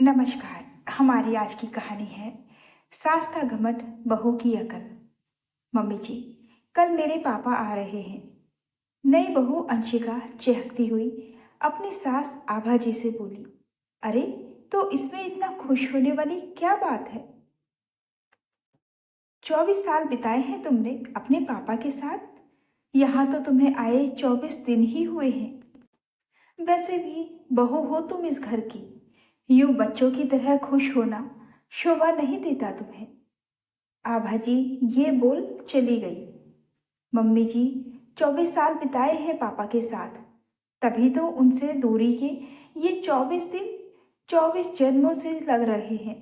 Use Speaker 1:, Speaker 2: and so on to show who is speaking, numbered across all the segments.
Speaker 1: नमस्कार। हमारी आज की कहानी है सास का घमंड बहू की अकल। मम्मी जी, कल मेरे पापा आ रहे हैं। नई बहू अंशिका चहकती हुई अपनी सास आभा जी से बोली। अरे, तो इसमें इतना खुश होने वाली क्या बात है? 24 साल बिताए हैं तुमने अपने पापा के साथ। यहाँ तो तुम्हें आए 24 दिन ही हुए हैं। वैसे भी बहू हो तुम इस घर की, यूं बच्चों की तरह खुश होना शोभा नहीं देता तुम्हें। आभा जी ये बोल चली गई। मम्मी जी, 24 साल बिताए हैं पापा के साथ, तभी तो उनसे दूरी के ये 24 दिन 24 जन्मों से लग रहे हैं।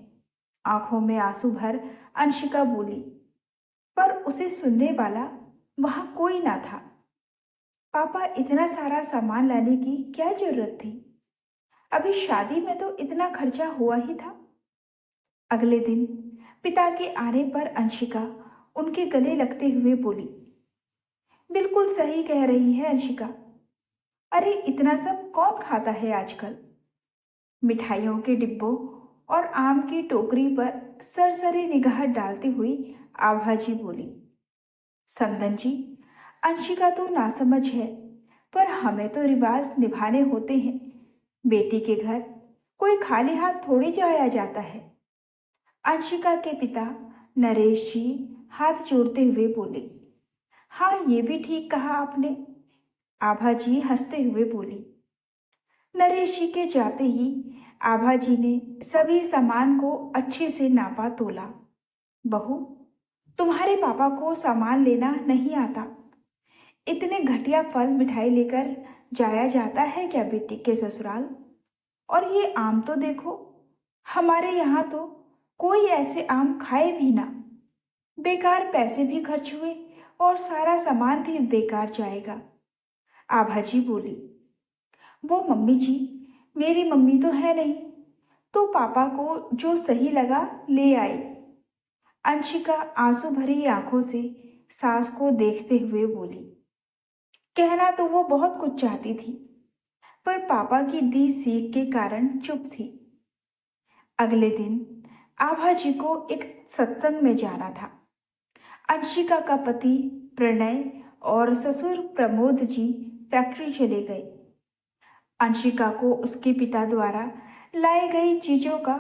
Speaker 1: आंखों में आंसू भर अंशिका बोली, पर उसे सुनने वाला वहां कोई ना था। पापा, इतना सारा सामान लाने की क्या जरूरत थी? अभी शादी में तो इतना खर्चा हुआ ही था। अगले दिन पिता के आने पर अंशिका उनके गले लगते हुए बोली, बिल्कुल सही कह रही है अंशिका। अरे, इतना सब कौन खाता है आजकल? मिठाइयों के डिब्बों और आम की टोकरी पर सरसरी निगाह डालती हुई आभा जी बोली। समधन जी, अंशिका तो नासमझ है, पर हमें तो रिवाज निभाने होते हैं। बेटी के घर कोई खाली हाथ थोड़ी जाया जाता है। अंशिका के पिता नरेश जी हाथ जोड़ते हुए बोले। हाँ, ये भी ठीक कहा आपने। आभा जी हंसते हुए बोली। नरेश जी के जाते ही आभा जी ने सभी सामान को अच्छे से नापा तोला। बहू, तुम्हारे पापा को सामान लेना नहीं आता। इतने घटिया फल मिठाई लेकर जाया जाता है क्या बेटी के ससुराल? और ये आम तो देखो, हमारे यहाँ तो कोई ऐसे आम खाए भी ना। बेकार पैसे भी खर्च हुए और सारा सामान भी बेकार जाएगा। आभा जी बोली। वो मम्मी जी, मेरी मम्मी तो है नहीं, तो पापा को जो सही लगा ले आई। अंशिका आंसू भरी आंखों से सास को देखते हुए बोली। कहना तो वो बहुत कुछ चाहती थी, पर पापा की दी सीख के कारण चुप थी। अगले दिन आभा जी को एक सत्संग में जाना था। अंशिका का पति प्रणय और ससुर प्रमोद जी फैक्ट्री चले गए। अंशिका को उसके पिता द्वारा लाई गई चीजों का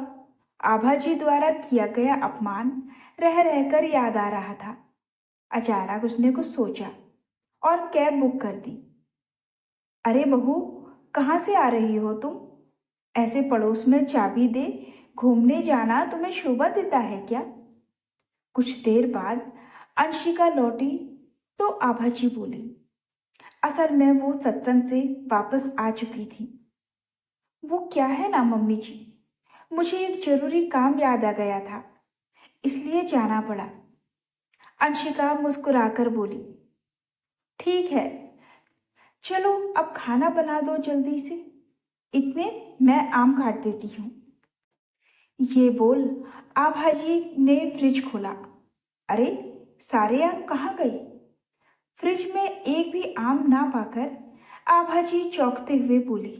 Speaker 1: आभा जी द्वारा किया गया अपमान रह रहकर याद आ रहा था। अचानक उसने कुछ सोचा और कैब बुक कर दी। अरे बहू, कहाँ से आ रही हो तुम? ऐसे पड़ोस में चाबी दे घूमने जाना तुम्हें शोभा देता है क्या? कुछ देर बाद अंशिका लौटी तो आभा जी बोली। असल में वो सत्संग से वापस आ चुकी थी। वो क्या है ना मम्मी जी, मुझे एक जरूरी काम याद आ गया था, इसलिए जाना पड़ा। अंशिका मुस्कुराकर बोली। ठीक है, चलो अब खाना बना दो जल्दी से। इतने मैं आम काट देती हूँ। ये बोल आभा जी ने फ्रिज खोला। अरे, सारे आम कहाँ गए? फ्रिज में एक भी आम ना पाकर आभा जी चौंकते हुए बोली।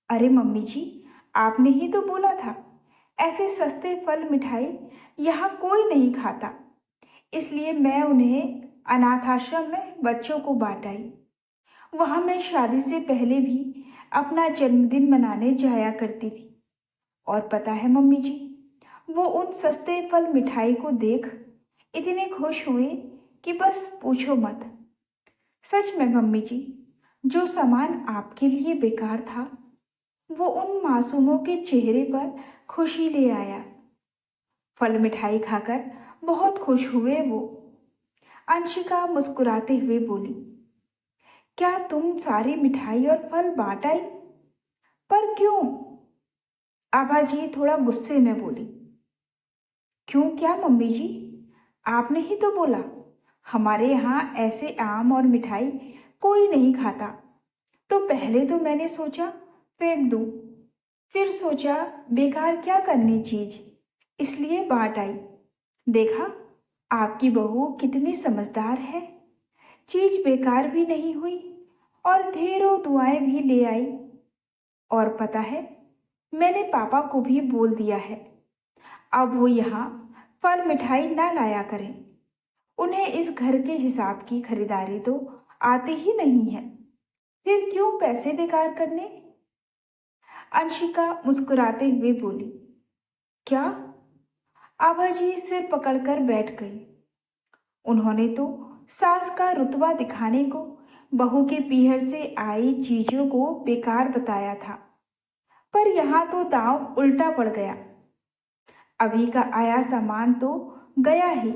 Speaker 1: अरे मम्मी जी, आपने ही तो बोला था ऐसे सस्ते फल मिठाई यहाँ कोई नहीं खाता, इसलिए मैं उन्हें अनाथ आश्रम में बच्चों को बांट आई। वहाँ मैं शादी से पहले भी अपना जन्मदिन मनाने जाया करती थी। और पता है मम्मी जी, वो उन सस्ते फल मिठाई को देख इतने खुश हुए कि बस पूछो मत। सच में मम्मी जी, जो सामान आपके लिए बेकार था, वो उन मासूमों के चेहरे पर खुशी ले आया। फल मिठाई खाकर बहुत खुश हुए वो। अंशिका मुस्कुराते हुए बोली। क्या तुम सारी मिठाई और फल बांट आई? पर क्यों? आभा जी थोड़ा गुस्से में बोली। क्यों क्या मम्मी जी, आपने ही तो बोला हमारे यहाँ ऐसे आम और मिठाई कोई नहीं खाता। तो पहले तो मैंने सोचा फेंक दूं, फिर सोचा बेकार क्या करनी चीज, इसलिए बांट आई। देखा, आपकी बहू कितनी समझदार है। चीज बेकार भी नहीं हुई और ढेरों दुआएं भी ले आई। और पता है, मैंने पापा को भी बोल दिया है, अब वो यहाँ फल मिठाई ना लाया करें। उन्हें इस घर के हिसाब की खरीदारी तो आती ही नहीं है, फिर क्यों पैसे बेकार करने। अंशिका मुस्कुराते हुए बोली। क्या? आभा जी सिर पकड़कर बैठ गई। उन्होंने तो सास का रुतबा दिखाने को बहू के पीहर से आई चीजों को बेकार बताया था, पर यहाँ तो दांव उल्टा पड़ गया। अभी का आया सामान तो गया ही,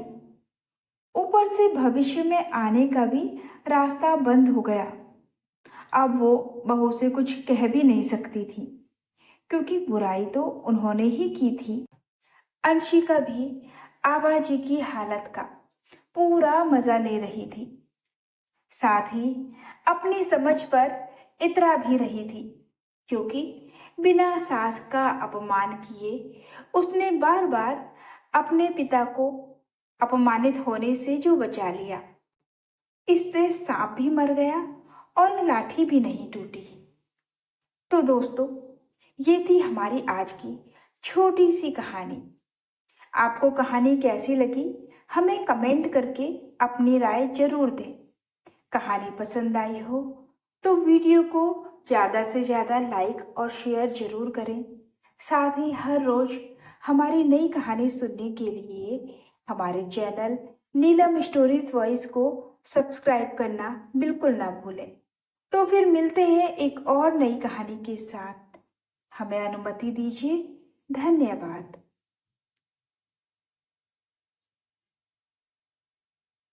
Speaker 1: ऊपर से भविष्य में आने का भी रास्ता बंद हो गया। अब वो बहू से कुछ कह भी नहीं सकती थी, क्योंकि बुराई तो उन्होंने ही की थी। अंशिका भी आभा जी की हालत का पूरा मजा ले रही थी, साथ ही अपनी समझ पर इतरा भी रही थी, क्योंकि बिना सास का अपमान किए उसने बार बार अपने पिता को अपमानित होने से जो बचा लिया, इससे सांप भी मर गया और लाठी भी नहीं टूटी। तो दोस्तों, ये थी हमारी आज की छोटी सी कहानी। आपको कहानी कैसी लगी हमें कमेंट करके अपनी राय जरूर दें। कहानी पसंद आई हो तो वीडियो को ज़्यादा से ज़्यादा लाइक और शेयर जरूर करें। साथ ही हर रोज़ हमारी नई कहानी सुनने के लिए हमारे चैनल नीलम स्टोरीज वॉइस को सब्सक्राइब करना बिल्कुल ना भूलें। तो फिर मिलते हैं एक और नई कहानी के साथ। हमें अनुमति दीजिए। धन्यवाद।